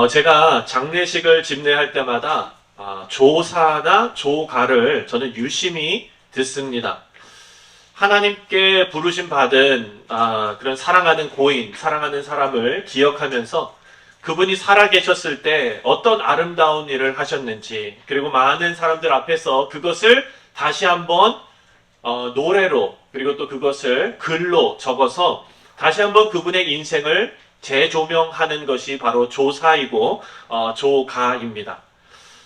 제가 장례식을 집례할 때마다 조사나 조가를 저는 유심히 듣습니다. 하나님께 부르심 받은 그런 사랑하는 고인, 사랑하는 사람을 기억하면서 그분이 살아계셨을 때 어떤 아름다운 일을 하셨는지, 그리고 많은 사람들 앞에서 그것을 다시 한번 노래로, 그리고 또 그것을 글로 적어서 다시 한번 그분의 인생을 재조명하는 것이 바로 조사이고 조가입니다.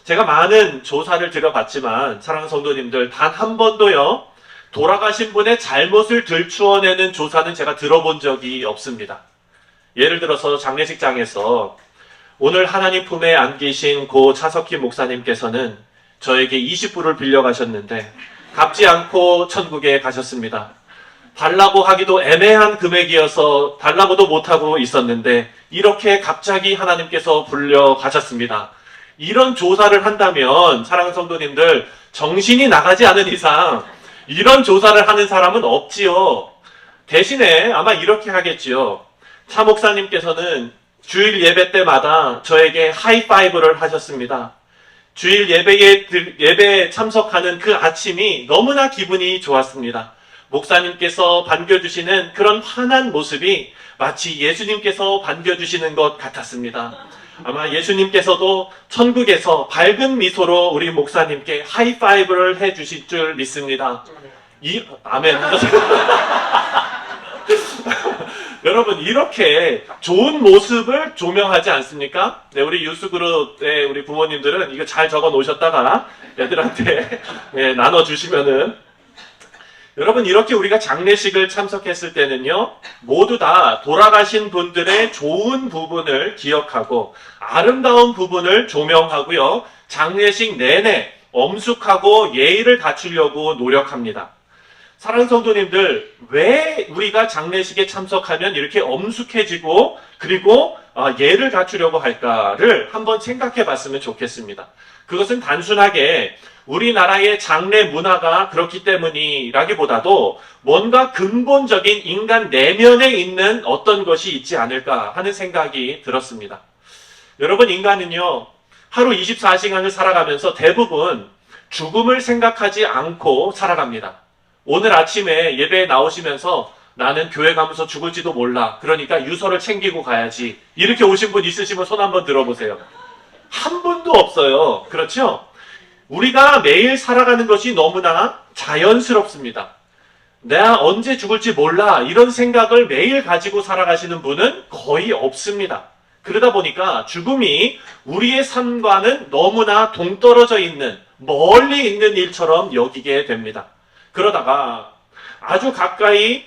제가 많은 조사를 드려봤지만 사랑하는 성도님들, 단 한 번도요 돌아가신 분의 잘못을 들추어내는 조사는 제가 들어본 적이 없습니다. 예를 들어서 장례식장에서 오늘 하나님 품에 안기신 고 차석희 목사님께서는 저에게 20불을 빌려가셨는데 갚지 않고 천국에 가셨습니다. 달라고 하기도 애매한 금액이어서 달라고도 못하고 있었는데 이렇게 갑자기 하나님께서 불려가셨습니다. 이런 조사를 한다면 사랑하는 성도님들, 정신이 나가지 않은 이상 이런 조사를 하는 사람은 없지요. 대신에 아마 이렇게 하겠지요. 차 목사님께서는 주일 예배 때마다 저에게 하이파이브를 하셨습니다. 주일 예배에 참석하는 그 아침이 너무나 기분이 좋았습니다. 목사님께서 반겨주시는 그런 환한 모습이 마치 예수님께서 반겨주시는 것 같았습니다. 아마 예수님께서도 천국에서 밝은 미소로 우리 목사님께 하이파이브를 해주실 줄 믿습니다. 아멘. 여러분, 이렇게 좋은 모습을 조명하지 않습니까? 네, 우리 유스그룹의 우리 부모님들은 이거 잘 적어 놓으셨다가 애들한테 나눠주시면은, 여러분, 이렇게 우리가 장례식을 참석했을 때는요, 모두 다 돌아가신 분들의 좋은 부분을 기억하고 아름다운 부분을 조명하고요, 장례식 내내 엄숙하고 예의를 갖추려고 노력합니다. 사랑하는 성도님들, 왜 우리가 장례식에 참석하면 이렇게 엄숙해지고 그리고 예를 갖추려고 할까를 한번 생각해 봤으면 좋겠습니다. 그것은 단순하게 우리나라의 장례 문화가 그렇기 때문이라기보다도 뭔가 근본적인 인간 내면에 있는 어떤 것이 있지 않을까 하는 생각이 들었습니다. 여러분, 인간은요, 하루 24시간을 살아가면서 대부분 죽음을 생각하지 않고 살아갑니다. 오늘 아침에 예배에 나오시면서 나는 교회 가면서 죽을지도 몰라, 그러니까 유서를 챙기고 가야지, 이렇게 오신 분 있으시면 손 한번 들어보세요. 한 분도 없어요. 그렇죠? 우리가 매일 살아가는 것이 너무나 자연스럽습니다. 내가 언제 죽을지 몰라, 이런 생각을 매일 가지고 살아가시는 분은 거의 없습니다. 그러다 보니까 죽음이 우리의 삶과는 너무나 동떨어져 있는, 멀리 있는 일처럼 여기게 됩니다. 그러다가 아주 가까이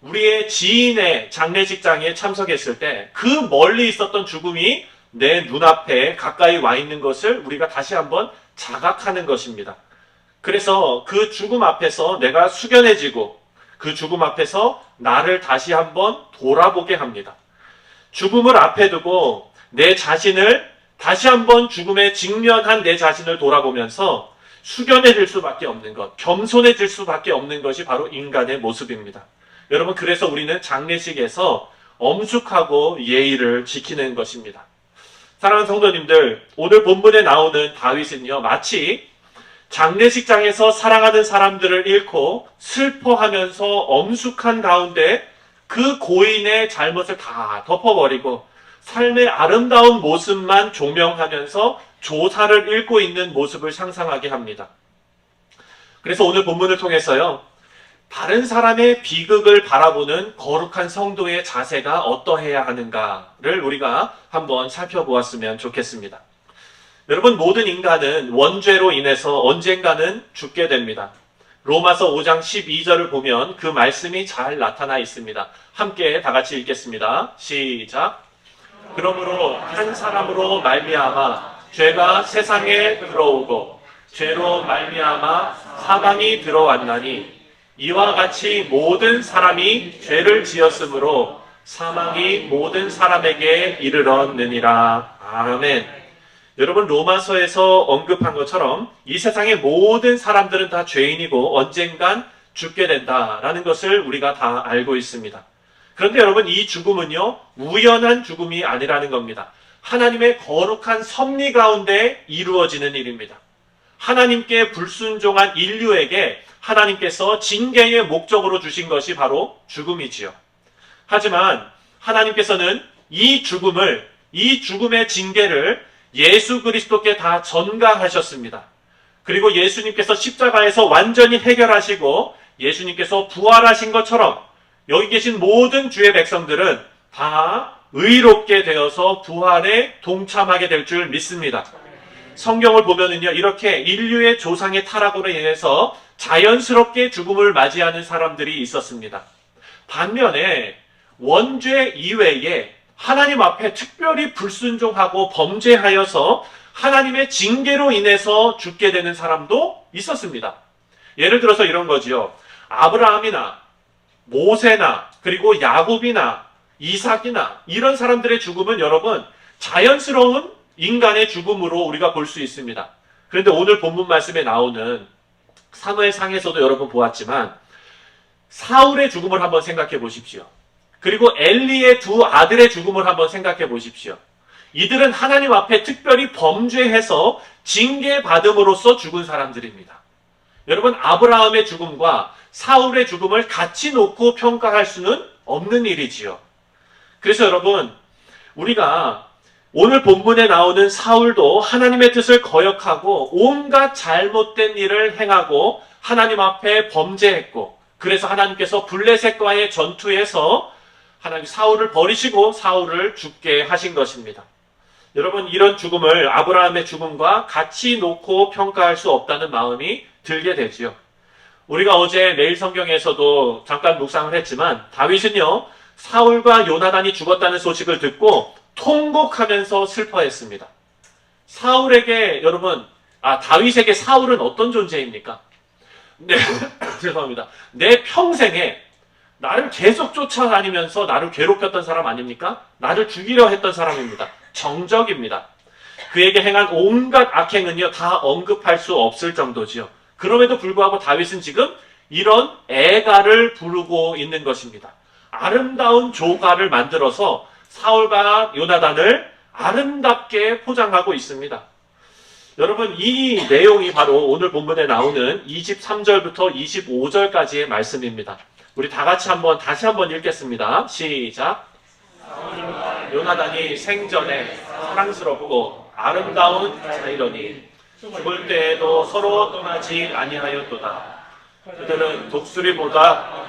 우리의 지인의 장례식장에 참석했을 때 그 멀리 있었던 죽음이 내 눈앞에 가까이 와 있는 것을 우리가 다시 한번 자각하는 것입니다. 그래서 그 죽음 앞에서 내가 숙연해지고 그 죽음 앞에서 나를 다시 한번 돌아보게 합니다. 죽음을 앞에 두고 내 자신을 다시 한번 죽음에 직면한 내 자신을 돌아보면서 숙연해질 수밖에 없는 것, 겸손해질 수밖에 없는 것이 바로 인간의 모습입니다. 여러분, 그래서 우리는 장례식에서 엄숙하고 예의를 지키는 것입니다. 사랑하는 성도님들, 오늘 본문에 나오는 다윗은요, 마치 장례식장에서 사랑하는 사람들을 잃고 슬퍼하면서 엄숙한 가운데 그 고인의 잘못을 다 덮어버리고 삶의 아름다운 모습만 조명하면서 조사를 읽고 있는 모습을 상상하게 합니다. 그래서 오늘 본문을 통해서요, 다른 사람의 비극을 바라보는 거룩한 성도의 자세가 어떠해야 하는가를 우리가 한번 살펴보았으면 좋겠습니다. 여러분, 모든 인간은 원죄로 인해서 언젠가는 죽게 됩니다. 로마서 5장 12절을 보면 그 말씀이 잘 나타나 있습니다. 함께 다 같이 읽겠습니다. 시작. 그러므로 한 사람으로 말미암아 죄가 세상에 들어오고 죄로 말미암아 사망이 들어왔나니 이와 같이 모든 사람이 죄를 지었으므로 사망이 모든 사람에게 이르렀느니라. 아멘. 여러분, 로마서에서 언급한 것처럼 이 세상의 모든 사람들은 다 죄인이고 언젠간 죽게 된다라는 것을 우리가 다 알고 있습니다. 그런데 여러분, 이 죽음은요, 우연한 죽음이 아니라는 겁니다. 하나님의 거룩한 섭리 가운데 이루어지는 일입니다. 하나님께 불순종한 인류에게 하나님께서 징계의 목적으로 주신 것이 바로 죽음이지요. 하지만 하나님께서는 이 죽음의 징계를 예수 그리스도께 다 전가하셨습니다. 그리고 예수님께서 십자가에서 완전히 해결하시고 예수님께서 부활하신 것처럼 여기 계신 모든 주의 백성들은 다 의롭게 되어서 부활에 동참하게 될 줄 믿습니다. 성경을 보면은요, 이렇게 인류의 조상의 타락으로 인해서 자연스럽게 죽음을 맞이하는 사람들이 있었습니다. 반면에 원죄 이외에 하나님 앞에 특별히 불순종하고 범죄하여서 하나님의 징계로 인해서 죽게 되는 사람도 있었습니다. 예를 들어서 이런 거지요. 아브라함이나 모세나 그리고 야곱이나 이삭이나 이런 사람들의 죽음은 여러분 자연스러운 인간의 죽음으로 우리가 볼 수 있습니다. 그런데 오늘 본문 말씀에 나오는 사무엘상에서도 여러분 보았지만 사울의 죽음을 한번 생각해 보십시오. 그리고 엘리의 두 아들의 죽음을 한번 생각해 보십시오. 이들은 하나님 앞에 특별히 범죄해서 징계받음으로써 죽은 사람들입니다. 여러분, 아브라함의 죽음과 사울의 죽음을 같이 놓고 평가할 수는 없는 일이지요. 그래서 여러분, 우리가 오늘 본문에 나오는 사울도 하나님의 뜻을 거역하고 온갖 잘못된 일을 행하고 하나님 앞에 범죄했고, 그래서 하나님께서 블레셋과의 전투에서 하나님 사울을 버리시고 사울을 죽게 하신 것입니다. 여러분, 이런 죽음을 아브라함의 죽음과 같이 놓고 평가할 수 없다는 마음이 들게 되지요. 우리가 어제 매일 성경에서도 잠깐 묵상을 했지만 다윗은요, 사울과 요나단이 죽었다는 소식을 듣고 통곡하면서 슬퍼했습니다. 다윗에게 사울은 어떤 존재입니까? 죄송합니다. 내 평생에 나를 계속 쫓아다니면서 나를 괴롭혔던 사람 아닙니까? 나를 죽이려 했던 사람입니다. 정적입니다. 그에게 행한 온갖 악행은요, 다 언급할 수 없을 정도지요. 그럼에도 불구하고 다윗은 지금 이런 애가를 부르고 있는 것입니다. 아름다운 조가를 만들어서 사울과 요나단을 아름답게 포장하고 있습니다. 여러분, 이 내용이 바로 오늘 본문에 나오는 23절부터 25절까지의 말씀입니다. 우리 다 같이 다시 한번 읽겠습니다. 시작. 요나단이 생전에 사랑스럽고 아름다운 자이러니 죽을 때에도 서로 떠나지 아니하였도다. 그들은 독수리보다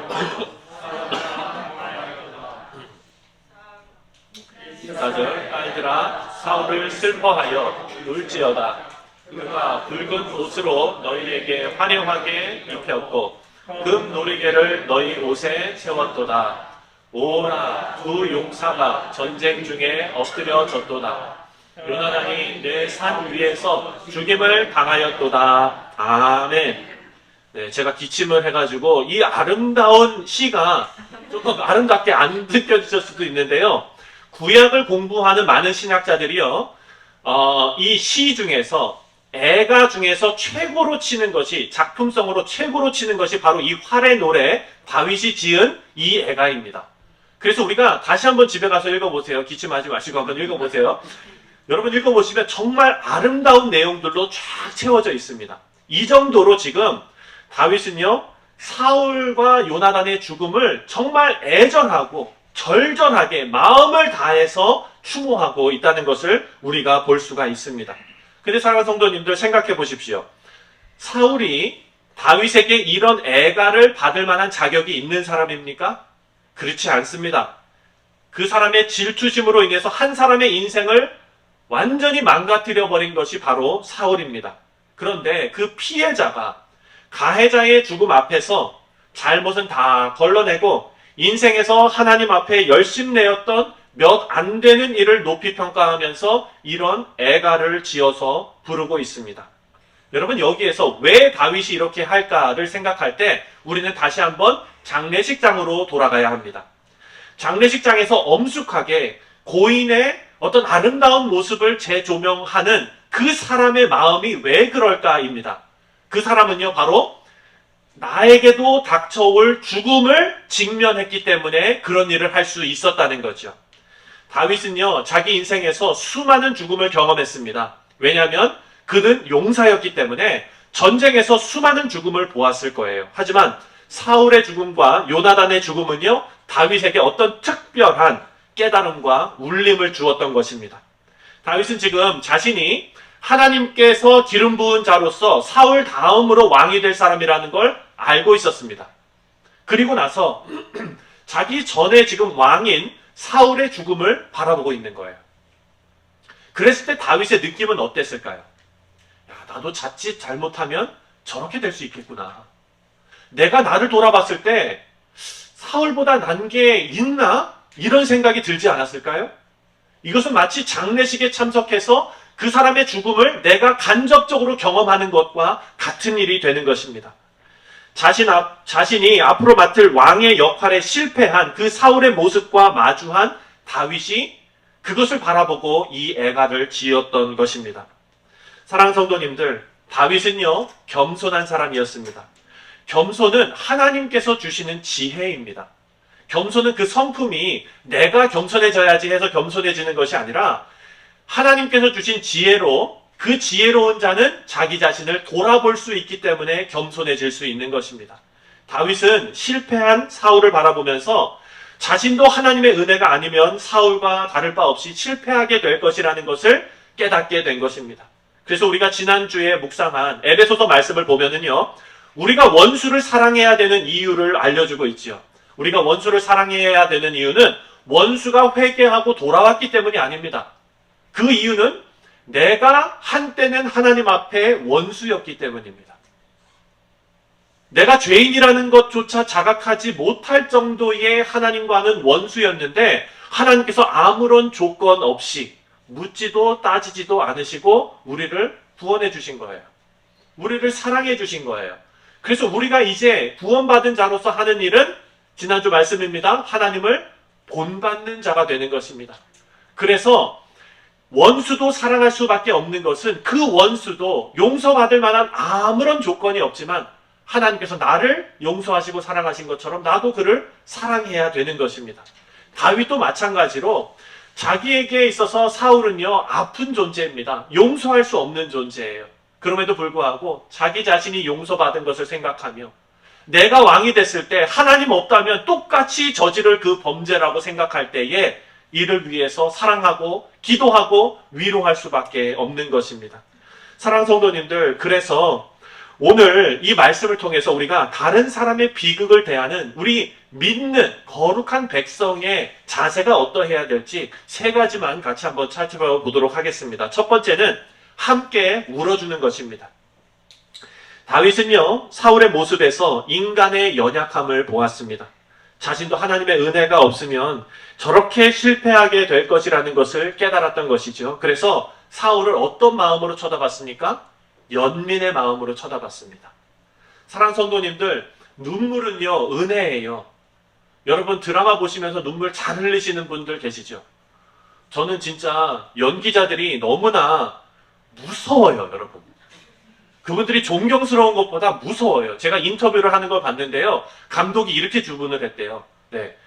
딸들아 사울을 슬퍼하여 울지어다. 그가 붉은 옷으로 너희에게 화려하게 입혔고 금 놀이개를 너희 옷에 채웠도다. 오라, 두 용사가 전쟁 중에 엎드려졌도다. 요나단이 내 산 위에서 죽임을 당하였도다. 아멘. 네, 제가 기침을 해가지고 이 아름다운 시가 조금 아름답게 안 느껴지실 수도 있는데요. 구약을 공부하는 많은 신학자들이요, 이 시 중에서 애가 중에서 최고로 치는 것이, 작품성으로 최고로 치는 것이 바로 이 활의 노래, 다윗이 지은 이 애가입니다. 그래서 우리가 다시 한번 집에 가서 읽어보세요. 기침하지 마시고 한번 읽어보세요. 여러분 읽어보시면 정말 아름다운 내용들로 쫙 채워져 있습니다. 이 정도로 지금 다윗은요, 사울과 요나단의 죽음을 정말 애절하고 절절하게 마음을 다해서 추모하고 있다는 것을 우리가 볼 수가 있습니다. 근데 사랑하는 성도님들 생각해 보십시오. 사울이 다윗에게 이런 애가를 받을 만한 자격이 있는 사람입니까? 그렇지 않습니다. 그 사람의 질투심으로 인해서 한 사람의 인생을 완전히 망가뜨려 버린 것이 바로 사울입니다. 그런데 그 피해자가 가해자의 죽음 앞에서 잘못은 다 걸러내고 인생에서 하나님 앞에 열심내었던 몇 안 되는 일을 높이 평가하면서 이런 애가를 지어서 부르고 있습니다. 여러분, 여기에서 왜 다윗이 이렇게 할까를 생각할 때 우리는 다시 한번 장례식장으로 돌아가야 합니다. 장례식장에서 엄숙하게 고인의 어떤 아름다운 모습을 재조명하는 그 사람의 마음이 왜 그럴까입니다. 그 사람은요, 바로 나에게도 닥쳐올 죽음을 직면했기 때문에 그런 일을 할 수 있었다는 거죠. 다윗은요, 자기 인생에서 수많은 죽음을 경험했습니다. 왜냐하면 그는 용사였기 때문에 전쟁에서 수많은 죽음을 보았을 거예요. 하지만 사울의 죽음과 요나단의 죽음은요, 다윗에게 어떤 특별한 깨달음과 울림을 주었던 것입니다. 다윗은 지금 자신이 하나님께서 기름 부은 자로서 사울 다음으로 왕이 될 사람이라는 걸 알고 있었습니다. 그리고 나서 자기 전에 지금 왕인 사울의 죽음을 바라보고 있는 거예요. 그랬을 때 다윗의 느낌은 어땠을까요? 야, 나도 자칫 잘못하면 저렇게 될 수 있겠구나. 내가 나를 돌아봤을 때 사울보다 난 게 있나? 이런 생각이 들지 않았을까요? 이것은 마치 장례식에 참석해서 그 사람의 죽음을 내가 간접적으로 경험하는 것과 같은 일이 되는 것입니다. 자신이 앞으로 맡을 왕의 역할에 실패한 그 사울의 모습과 마주한 다윗이 그것을 바라보고 이 애가를 지었던 것입니다. 사랑하는 성도님들, 다윗은요, 겸손한 사람이었습니다. 겸손은 하나님께서 주시는 지혜입니다. 겸손은 그 성품이 내가 겸손해져야지 해서 겸손해지는 것이 아니라 하나님께서 주신 지혜로 그 지혜로운 자는 자기 자신을 돌아볼 수 있기 때문에 겸손해질 수 있는 것입니다. 다윗은 실패한 사울을 바라보면서 자신도 하나님의 은혜가 아니면 사울과 다를 바 없이 실패하게 될 것이라는 것을 깨닫게 된 것입니다. 그래서 우리가 지난주에 묵상한 에베소서 말씀을 보면은요, 우리가 원수를 사랑해야 되는 이유를 알려주고 있죠. 우리가 원수를 사랑해야 되는 이유는 원수가 회개하고 돌아왔기 때문이 아닙니다. 그 이유는 내가 한때는 하나님 앞에 원수였기 때문입니다. 내가 죄인이라는 것조차 자각하지 못할 정도의 하나님과는 원수였는데 하나님께서 아무런 조건 없이 묻지도 따지지도 않으시고 우리를 구원해 주신 거예요. 우리를 사랑해 주신 거예요. 그래서 우리가 이제 구원받은 자로서 하는 일은 지난주 말씀입니다. 하나님을 본받는 자가 되는 것입니다. 그래서 원수도 사랑할 수밖에 없는 것은 그 원수도 용서받을 만한 아무런 조건이 없지만 하나님께서 나를 용서하시고 사랑하신 것처럼 나도 그를 사랑해야 되는 것입니다. 다윗도 마찬가지로 자기에게 있어서 사울은요, 아픈 존재입니다. 용서할 수 없는 존재예요. 그럼에도 불구하고 자기 자신이 용서받은 것을 생각하며 내가 왕이 됐을 때 하나님 없다면 똑같이 저지를 그 범죄라고 생각할 때에 이를 위해서 사랑하고 기도하고 위로할 수밖에 없는 것입니다. 사랑하는 성도님들, 그래서 오늘 이 말씀을 통해서 우리가 다른 사람의 비극을 대하는 우리 믿는 거룩한 백성의 자세가 어떠해야 될지 세 가지만 같이 한번 살펴보도록 하겠습니다. 첫 번째는 함께 울어주는 것입니다. 다윗은요, 사울의 모습에서 인간의 연약함을 보았습니다. 자신도 하나님의 은혜가 없으면 저렇게 실패하게 될 것이라는 것을 깨달았던 것이죠. 그래서 사울을 어떤 마음으로 쳐다봤습니까? 연민의 마음으로 쳐다봤습니다. 사랑하는 성도님들, 눈물은요, 은혜예요. 여러분 드라마 보시면서 눈물 잘 흘리시는 분들 계시죠? 저는 진짜 연기자들이 너무나 무서워요, 여러분. 그분들이 존경스러운 것보다 무서워요. 제가 인터뷰를 하는 걸 봤는데요. 감독이 이렇게 주문을 했대요. 네.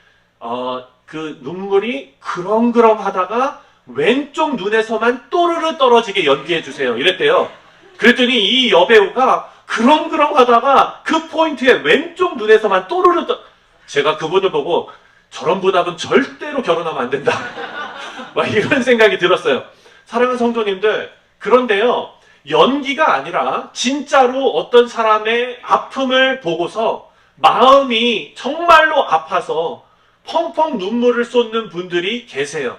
그 눈물이 그렁그렁 하다가 왼쪽 눈에서만 또르르 떨어지게 연기해 주세요. 이랬대요. 그랬더니 이 여배우가 그렁그렁 하다가 그 포인트에 왼쪽 눈에서만 또르르 제가 그분을 보고 저런 분하고는 절대로 결혼하면 안 된다. 막 이런 생각이 들었어요. 사랑하는 성도님들, 그런데요, 연기가 아니라 진짜로 어떤 사람의 아픔을 보고서 마음이 정말로 아파서 펑펑 눈물을 쏟는 분들이 계세요.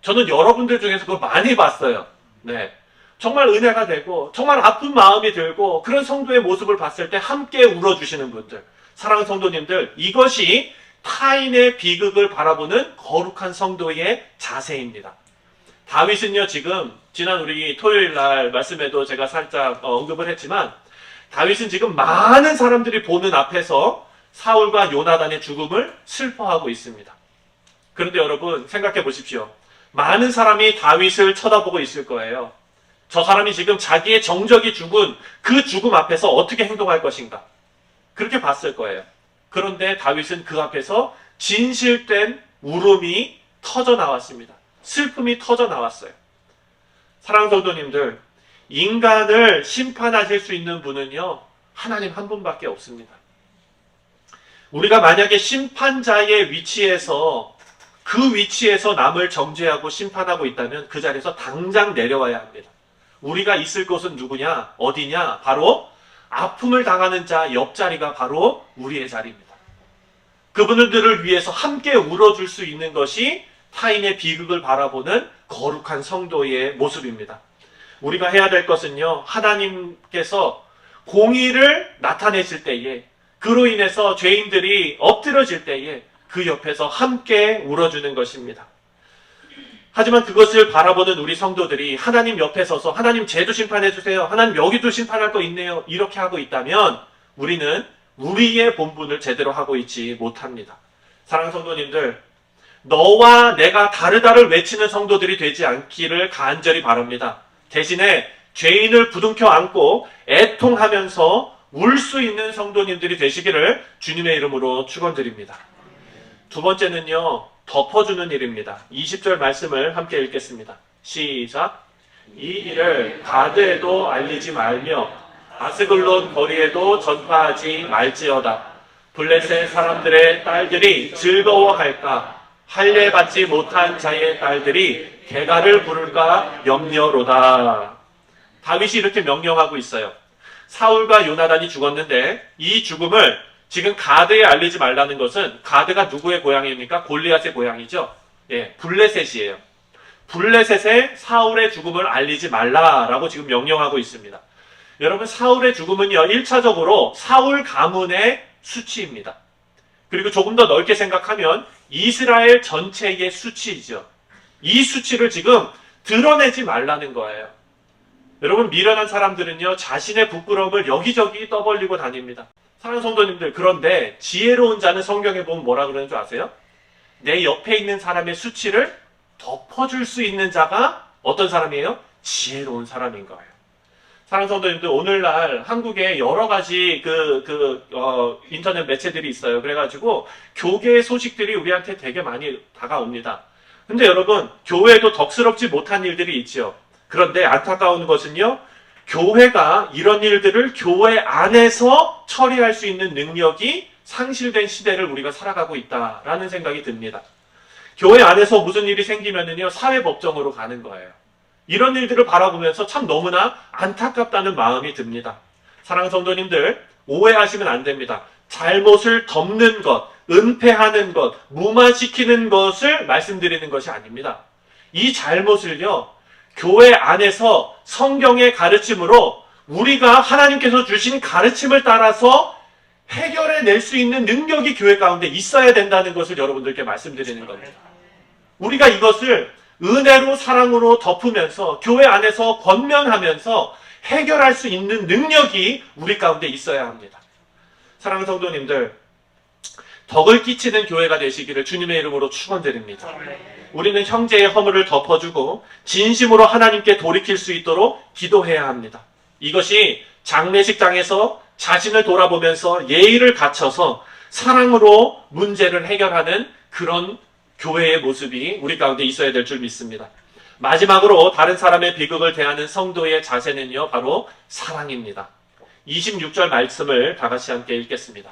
저는 여러분들 중에서 그걸 많이 봤어요. 네. 정말 은혜가 되고 정말 아픈 마음이 들고 그런 성도의 모습을 봤을 때 함께 울어주시는 분들, 사랑하는 성도님들, 이것이 타인의 비극을 바라보는 거룩한 성도의 자세입니다. 다윗은요, 지금 지난 우리 토요일 날 말씀에도 제가 살짝 언급을 했지만 다윗은 지금 많은 사람들이 보는 앞에서 사울과 요나단의 죽음을 슬퍼하고 있습니다. 그런데 여러분 생각해 보십시오. 많은 사람이 다윗을 쳐다보고 있을 거예요. 저 사람이 지금 자기의 정적이 죽은 그 죽음 앞에서 어떻게 행동할 것인가, 그렇게 봤을 거예요. 그런데 다윗은 그 앞에서 진실된 울음이 터져 나왔습니다. 슬픔이 터져 나왔어요. 사랑하는 성도님들, 인간을 심판하실 수 있는 분은요, 하나님 한 분밖에 없습니다. 우리가 만약에 심판자의 위치에서 그 위치에서 남을 정죄하고 심판하고 있다면 그 자리에서 당장 내려와야 합니다. 우리가 있을 곳은 누구냐? 어디냐? 바로 아픔을 당하는 자 옆자리가 바로 우리의 자리입니다. 그분들을 위해서 함께 울어줄 수 있는 것이 타인의 비극을 바라보는 거룩한 성도의 모습입니다. 우리가 해야 될 것은요, 하나님께서 공의를 나타내실 때에, 그로 인해서 죄인들이 엎드러질 때에 그 옆에서 함께 울어주는 것입니다. 하지만 그것을 바라보는 우리 성도들이 하나님 옆에 서서 하나님 쟤도 심판해 주세요, 하나님 여기도 심판할 거 있네요, 이렇게 하고 있다면 우리는 우리의 본분을 제대로 하고 있지 못합니다. 사랑하는 성도님들, 너와 내가 다르다를 외치는 성도들이 되지 않기를 간절히 바랍니다. 대신에 죄인을 부둥켜 안고 애통하면서 울 수 있는 성도님들이 되시기를 주님의 이름으로 축원드립니다. 두 번째는요, 덮어주는 일입니다. 20절 말씀을 함께 읽겠습니다. 시작. 이 일을 가드에도 알리지 말며 아스글론 거리에도 전파하지 말지어다. 블레셋 사람들의 딸들이 즐거워할까? 할례 받지 못한 자의 딸들이 개가를 부를까 염려로다. 다윗이 이렇게 명령하고 있어요. 사울과 요나단이 죽었는데 이 죽음을 지금 가드에 알리지 말라는 것은, 가드가 누구의 고향입니까? 골리앗의 고향이죠. 예, 블레셋이에요. 블레셋의 사울의 죽음을 알리지 말라라고 지금 명령하고 있습니다. 여러분, 사울의 죽음은요, 1차적으로 사울 가문의 수치입니다. 그리고 조금 더 넓게 생각하면 이스라엘 전체의 수치이죠. 이 수치를 지금 드러내지 말라는 거예요. 여러분, 미련한 사람들은요, 자신의 부끄러움을 여기저기 떠벌리고 다닙니다. 사랑하는 성도님들, 그런데 지혜로운 자는 성경에 보면 뭐라 그러는 줄 아세요? 내 옆에 있는 사람의 수치를 덮어줄 수 있는 자가 어떤 사람이에요? 지혜로운 사람인 거예요. 사랑하는 성도님들, 오늘날 한국에 여러 가지 인터넷 매체들이 있어요. 그래가지고 교계의 소식들이 우리한테 되게 많이 다가옵니다. 근데 여러분, 교회에도 덕스럽지 못한 일들이 있죠. 그런데 안타까운 것은요, 교회가 이런 일들을 교회 안에서 처리할 수 있는 능력이 상실된 시대를 우리가 살아가고 있다라는 생각이 듭니다. 교회 안에서 무슨 일이 생기면은요, 사회법정으로 가는 거예요. 이런 일들을 바라보면서 참 너무나 안타깝다는 마음이 듭니다. 사랑하는 성도님들, 오해하시면 안 됩니다. 잘못을 덮는 것, 은폐하는 것, 무마시키는 것을 말씀드리는 것이 아닙니다. 이 잘못을요, 교회 안에서 성경의 가르침으로 우리가 하나님께서 주신 가르침을 따라서 해결해낼 수 있는 능력이 교회 가운데 있어야 된다는 것을 여러분들께 말씀드리는 겁니다. 우리가 이것을 은혜로 사랑으로 덮으면서 교회 안에서 권면하면서 해결할 수 있는 능력이 우리 가운데 있어야 합니다. 사랑하는 성도님들, 덕을 끼치는 교회가 되시기를 주님의 이름으로 축원드립니다. 우리는 형제의 허물을 덮어주고 진심으로 하나님께 돌이킬 수 있도록 기도해야 합니다. 이것이 장례식장에서 자신을 돌아보면서 예의를 갖춰서 사랑으로 문제를 해결하는 그런 교회의 모습이 우리 가운데 있어야 될 줄 믿습니다. 마지막으로 다른 사람의 비극을 대하는 성도의 자세는요, 바로 사랑입니다. 26절 말씀을 다 같이 함께 읽겠습니다.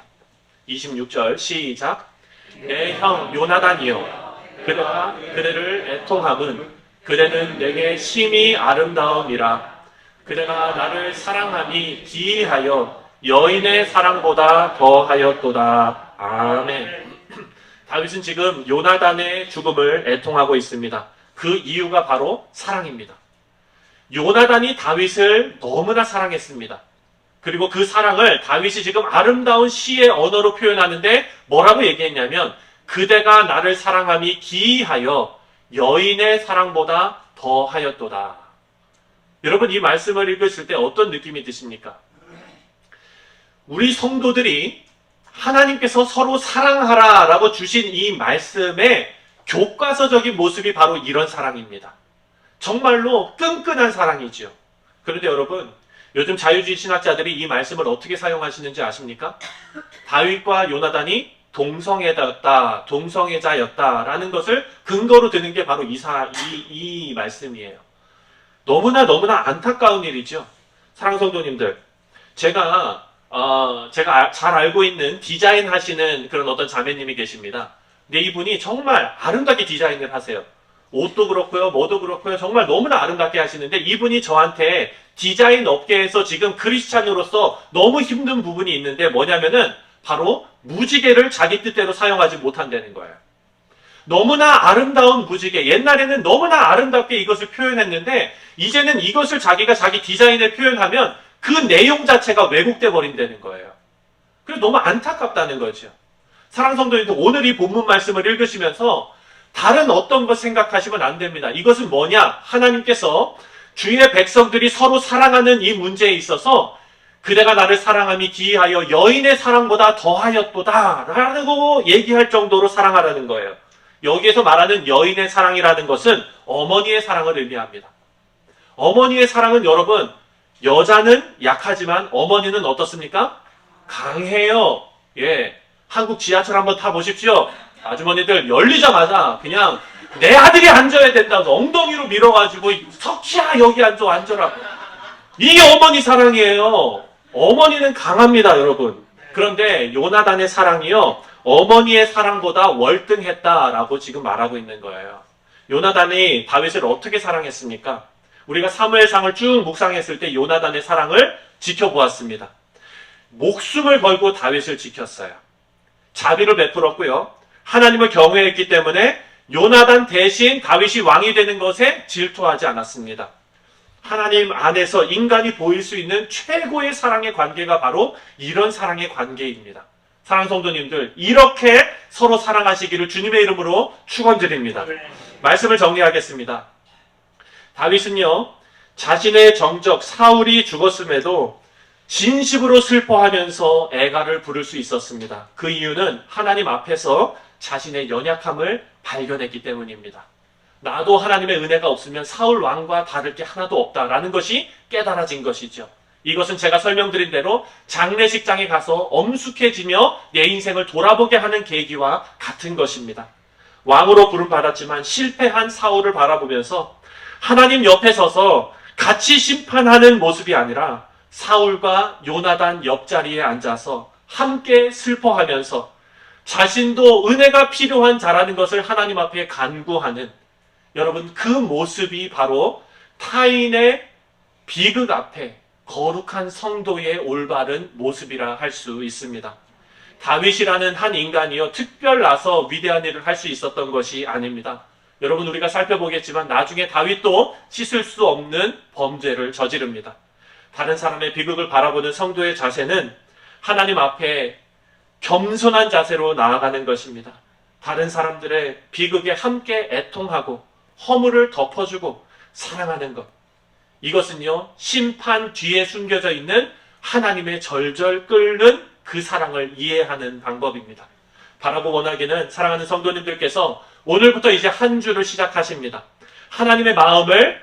26절 시작. 내 형 요나단이여, 그대가 그대를 애통함은 그대는 내게 심히 아름다움이라. 그대가 나를 사랑함이 기이하여 여인의 사랑보다 더하였도다. 아멘. 다윗은 지금 요나단의 죽음을 애통하고 있습니다. 그 이유가 바로 사랑입니다. 요나단이 다윗을 너무나 사랑했습니다. 그리고 그 사랑을 다윗이 지금 아름다운 시의 언어로 표현하는데 뭐라고 얘기했냐면, 그대가 나를 사랑함이 기이하여 여인의 사랑보다 더하였도다. 여러분, 이 말씀을 읽으실 때 어떤 느낌이 드십니까? 우리 성도들이 하나님께서 서로 사랑하라라고 주신 이 말씀의 교과서적인 모습이 바로 이런 사랑입니다. 정말로 끈끈한 사랑이지요. 그런데 여러분, 요즘 자유주의 신학자들이 이 말씀을 어떻게 사용하시는지 아십니까? 다윗과 요나단이 동성애자였다라는 것을 근거로 드는 게 바로 이 말씀이에요. 너무나 안타까운 일이죠. 사랑하는 성도님들, 제가 잘 알고 있는 디자인 하시는 그런 어떤 자매님이 계십니다. 근데 이분이 정말 아름답게 디자인을 하세요. 옷도 그렇고요, 뭐도 그렇고요, 정말 너무나 아름답게 하시는데 이분이 저한테 디자인 업계에서 지금 크리스찬으로서 너무 힘든 부분이 있는데 뭐냐면은 바로 무지개를 자기 뜻대로 사용하지 못한다는 거예요. 너무나 아름다운 무지개, 옛날에는 너무나 아름답게 이것을 표현했는데 이제는 이것을 자기가 자기 디자인에 표현하면 그 내용 자체가 왜곡돼 버린다는 거예요. 그래서 너무 안타깝다는 거죠. 사랑하는 성도님들, 오늘 이 본문 말씀을 읽으시면서 다른 어떤 것 생각하시면 안 됩니다. 이것은 뭐냐? 하나님께서 주의 백성들이 서로 사랑하는 이 문제에 있어서 그대가 나를 사랑함이 기이하여 여인의 사랑보다 더하였도다 라고 얘기할 정도로 사랑하라는 거예요. 여기에서 말하는 여인의 사랑이라는 것은 어머니의 사랑을 의미합니다. 어머니의 사랑은 여러분, 여자는 약하지만 어머니는 어떻습니까? 강해요. 예, 한국 지하철 한번 타보십시오. 아주머니들 열리자마자 그냥 내 아들이 앉아야 된다고 엉덩이로 밀어가지고 석희야 여기 앉아라. 이게 어머니 사랑이에요. 어머니는 강합니다, 여러분. 그런데 요나단의 사랑이요, 어머니의 사랑보다 월등했다라고 지금 말하고 있는 거예요. 요나단이 다윗을 어떻게 사랑했습니까? 우리가 사무엘상을 쭉 묵상했을 때 요나단의 사랑을 지켜보았습니다. 목숨을 걸고 다윗을 지켰어요. 자비를 베풀었고요. 하나님을 경외했기 때문에 요나단 대신 다윗이 왕이 되는 것에 질투하지 않았습니다. 하나님 안에서 인간이 보일 수 있는 최고의 사랑의 관계가 바로 이런 사랑의 관계입니다. 사랑하는 성도님들, 이렇게 서로 사랑하시기를 주님의 이름으로 축원드립니다. 말씀을 정리하겠습니다. 다윗은요, 자신의 정적 사울이 죽었음에도 진심으로 슬퍼하면서 애가를 부를 수 있었습니다. 그 이유는 하나님 앞에서 자신의 연약함을 발견했기 때문입니다. 나도 하나님의 은혜가 없으면 사울 왕과 다를 게 하나도 없다라는 것이 깨달아진 것이죠. 이것은 제가 설명드린 대로 장례식장에 가서 엄숙해지며 내 인생을 돌아보게 하는 계기와 같은 것입니다. 왕으로 부름받았지만 실패한 사울을 바라보면서 하나님 옆에 서서 같이 심판하는 모습이 아니라 사울과 요나단 옆자리에 앉아서 함께 슬퍼하면서 자신도 은혜가 필요한 자라는 것을 하나님 앞에 간구하는, 여러분, 그 모습이 바로 타인의 비극 앞에 거룩한 성도의 올바른 모습이라 할 수 있습니다. 다윗이라는 한 인간이요, 특별나서 위대한 일을 할 수 있었던 것이 아닙니다. 여러분, 우리가 살펴보겠지만 나중에 다윗도 씻을 수 없는 범죄를 저지릅니다. 다른 사람의 비극을 바라보는 성도의 자세는 하나님 앞에 겸손한 자세로 나아가는 것입니다. 다른 사람들의 비극에 함께 애통하고 허물을 덮어주고 사랑하는 것, 이것은요, 심판 뒤에 숨겨져 있는 하나님의 절절 끓는 그 사랑을 이해하는 방법입니다. 바라고 원하기는 사랑하는 성도님들께서 오늘부터 이제 한 주를 시작하십니다. 하나님의 마음을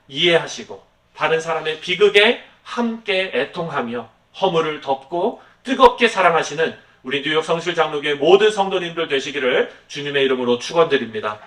이해하시고 다른 사람의 비극에 함께 애통하며 허물을 덮고 뜨겁게 사랑하시는 우리 뉴욕 성실장로교회 모든 성도님들 되시기를 주님의 이름으로 축원드립니다.